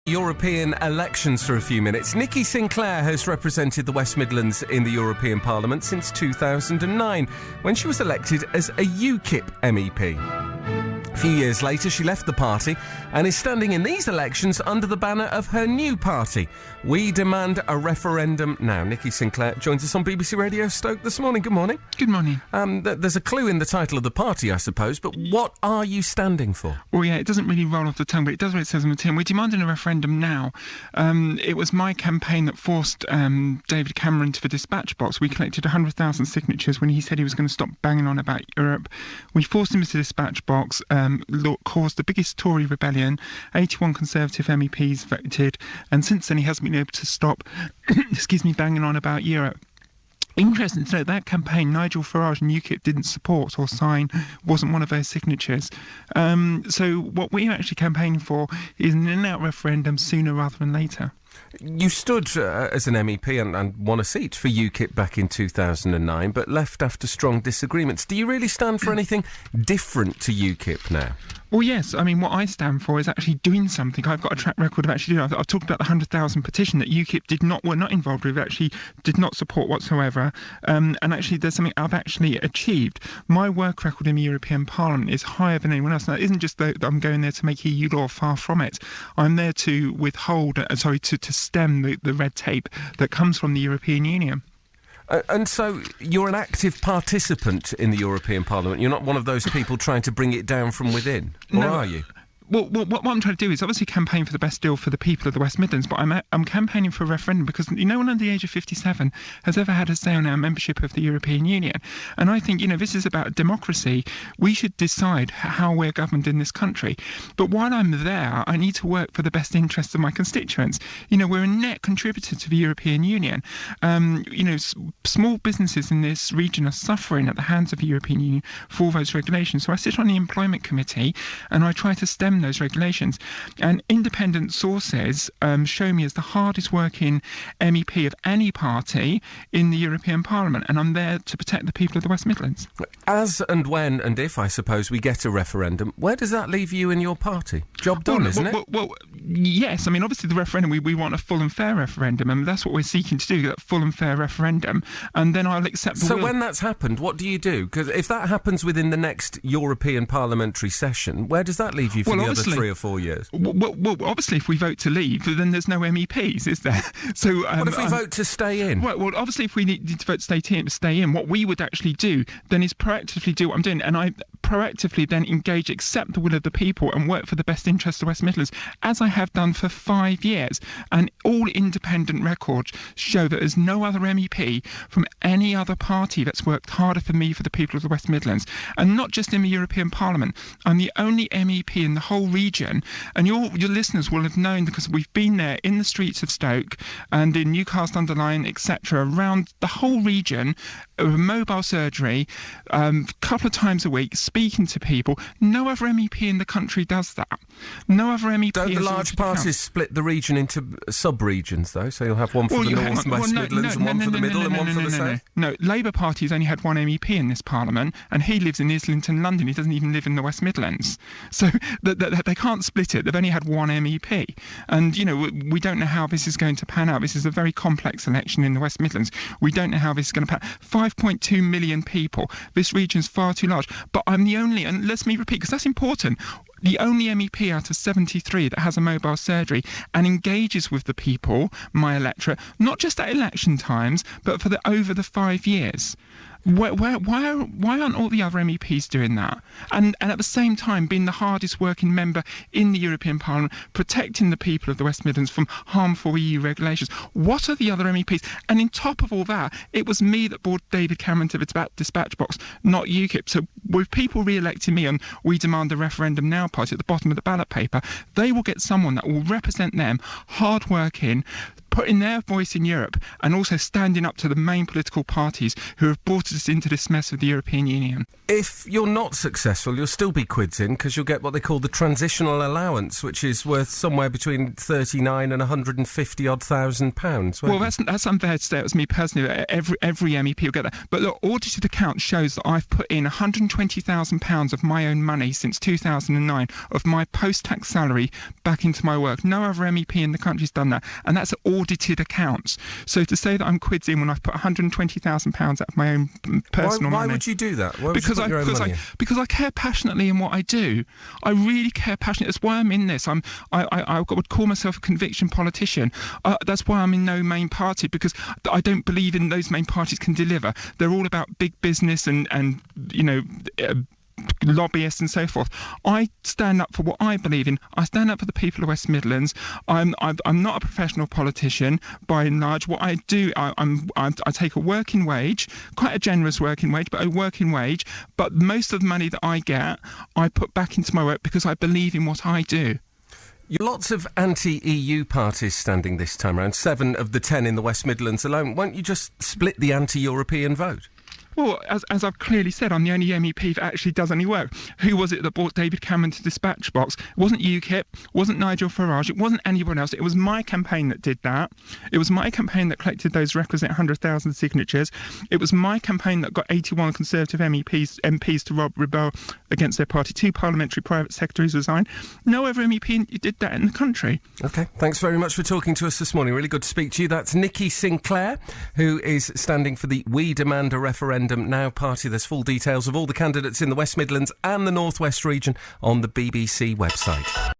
European elections for a few minutes. Nikki Sinclaire has represented the West Midlands in the European Parliament since 2009, when she was elected as a UKIP MEP. A few years later, she left the party and is standing in these elections under the banner of her new party. We demand a referendum now. Nikki Sinclaire joins us on BBC Radio Stoke this morning. Good morning. Good morning. There's a clue in the title of the party, I suppose, but what are you standing for? Well, yeah, it doesn't really roll off the tongue, but it does what it says on the tin. We're demanding a referendum now. It was my campaign that forced David Cameron to the dispatch box. We collected 100,000 signatures when he said he was going to stop banging on about Europe. We forced him to the dispatch box, caused the biggest Tory rebellion. 81 Conservative MEPs voted, and since then he hasn't been able to stop banging on about Europe. Interesting to note, that campaign, Nigel Farage and UKIP didn't support or sign, wasn't one of those signatures. So what we're actually campaigning for is an in-and-out referendum sooner rather than later. You stood as an MEP and won a seat for UKIP back in 2009, but left after strong disagreements. Do you really stand for anything different to UKIP now? Well, yes. I mean, what I stand for is actually doing something. I've got a track record of actually doing it. I've talked about the 100,000 petition that UKIP were not involved with, actually did not support whatsoever. And actually, there's something I've actually achieved. My work record in the European Parliament is higher than anyone else. Now, it isn't just that I'm going there to make EU law, far from it. I'm there to to stem the red tape that comes from the European Union. And so you're an active participant in the European Parliament. You're not one of those people trying to bring it down from within, or no. Are you? Well, what I'm trying to do is obviously campaign for the best deal for the people of the West Midlands, but I'm campaigning for a referendum because no one under the age of 57 has ever had a say on our membership of the European Union. And I think, this is about democracy. We should decide how we're governed in this country. But while I'm there, I need to work for the best interests of my constituents. We're a net contributor to the European Union. Small businesses in this region are suffering at the hands of the European Union for all those regulations. So I sit on the Employment Committee and I try to stem those regulations, and independent sources show me as the hardest working MEP of any party in the European Parliament, and I'm there to protect the people of the West Midlands. As and when and if, I suppose, we get a referendum, where does that leave you and your party? Job done, isn't it? Well, yes. I mean, obviously the referendum, we want a full and fair referendum, and that's what we're seeking to do, that full and fair referendum, and then I'll accept the will. So when that's happened, what do you do? Because if that happens within the next European parliamentary session, where does that leave you for the other 3 or 4 years? Well, obviously, if we vote to leave, then there's no MEPs, is there? So, what if we vote to stay in? Well, obviously, if we need to vote to stay in, what we would actually do then is proactively do what I'm doing, and I proactively then engage, accept the will of the people, and work for the best interest of West Midlands, as I have done for 5 years. And all independent records show that there's no other MEP from any other party that's worked harder for me, for the people of the West Midlands, and not just in the European Parliament. I'm the only MEP in the whole region, and your listeners will have known, because we've been there in the streets of Stoke and in Newcastle-under-Lyme, etc., around the whole region, mobile surgery, a couple of times a week, speaking to people. No other MEP in the country does that. No other MEP. Don't the large parties split the region into sub-regions, though? So you'll have one for the North and West Midlands, and one for the Middle, and one for the South? No, Labour Party's only had one MEP in this Parliament, and he lives in Islington, London. He doesn't even live in the West Midlands. So they can't split it. They've only had one MEP. And, we don't know how this is going to pan out. This is a very complex election in the West Midlands. We don't know how this is going to pan out. 5.2 million people. This region's far too large. But I'm the only, and let me repeat, because that's important, the only MEP out of 73 that has a mobile surgery and engages with the people, my electorate, not just at election times, but for over the 5 years. Why aren't all the other MEPs doing that? And at the same time, being the hardest working member in the European Parliament, protecting the people of the West Midlands from harmful EU regulations. What are the other MEPs? And on top of all that, it was me that brought David Cameron to the dispatch box, not UKIP. So with people re-electing me on We Demand a Referendum Now party at the bottom of the ballot paper, they will get someone that will represent them, hard working, putting their voice in Europe and also standing up to the main political parties who have brought us into this mess of the European Union. If you're not successful, you'll still be quids in, because you'll get what they call the transitional allowance, which is worth somewhere between 39 and 150 odd thousand pounds. Well, that's unfair to say. It was me personally. Every MEP will get that. But look, audited account shows that I've put in £120,000 of my own money since 2009 of my post-tax salary back into my work. No other MEP in the country's done that, and that's audited accounts. So to say that I'm quids in when I've put £120,000 out of my own personal money. Why would you do that? Because I care passionately in what I do. I really care passionately. That's why I'm in this. I would call myself a conviction politician. That's why I'm in no main party, because I don't believe in those main parties can deliver. They're all about big business and lobbyists and so forth. I stand up for what I believe in. I stand up for the people of West Midlands. I'm not a professional politician by and large. What I do, I take a working wage, quite a generous working wage, but a working wage. But most of the money that I get, I put back into my work because I believe in what I do. Lots of anti-EU parties standing this time around, 7 of the 10 in the West Midlands alone. Won't you just split the anti-European vote? Well, as I've clearly said, I'm the only MEP that actually does any work. Who was it that brought David Cameron to dispatch box? It wasn't UKIP, it wasn't Nigel Farage, it wasn't anyone else. It was my campaign that did that. It was my campaign that collected those requisite 100,000 signatures. It was my campaign that got 81 Conservative MPs to rebel against their party. 2 parliamentary private secretaries resigned. No other MEP did that in the country. OK, thanks very much for talking to us this morning. Really good to speak to you. That's Nikki Sinclaire, who is standing for the We Demand a Referendum Now party. There's full details of all the candidates in the West Midlands and the North West region on the BBC website.